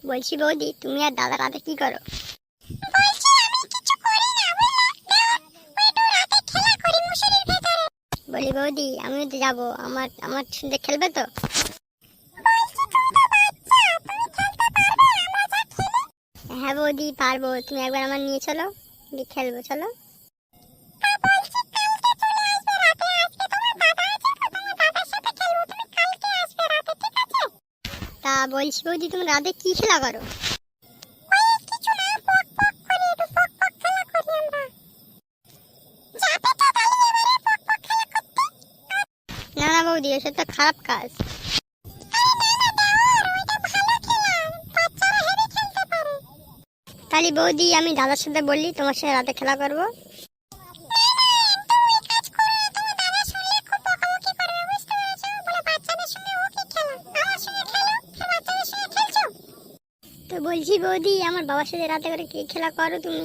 বলছি বৌদি, তুমি আর দাদা রাতে কি করো? বলি বৌদি, আমিও তো যাবো, আমার আমার সঙ্গে খেলবে তো? হ্যাঁ বৌদি পারবো, তুমি একবার আমার নিয়ে চলো, দিয়ে খেলবো, চলো। তা বলছি বৌদি, তুমি রাতে কি খেলা করো? না না বৌদি, এসব তো খারাপ কাজ। তাহলে বৌদি, আমি দাদার সাথে বললি তোমার সাথে রাতে খেলা করবো। তো বলছি বৌদি, আমার বাবার সাথে রাতে করে কি খেলা করো তুমি?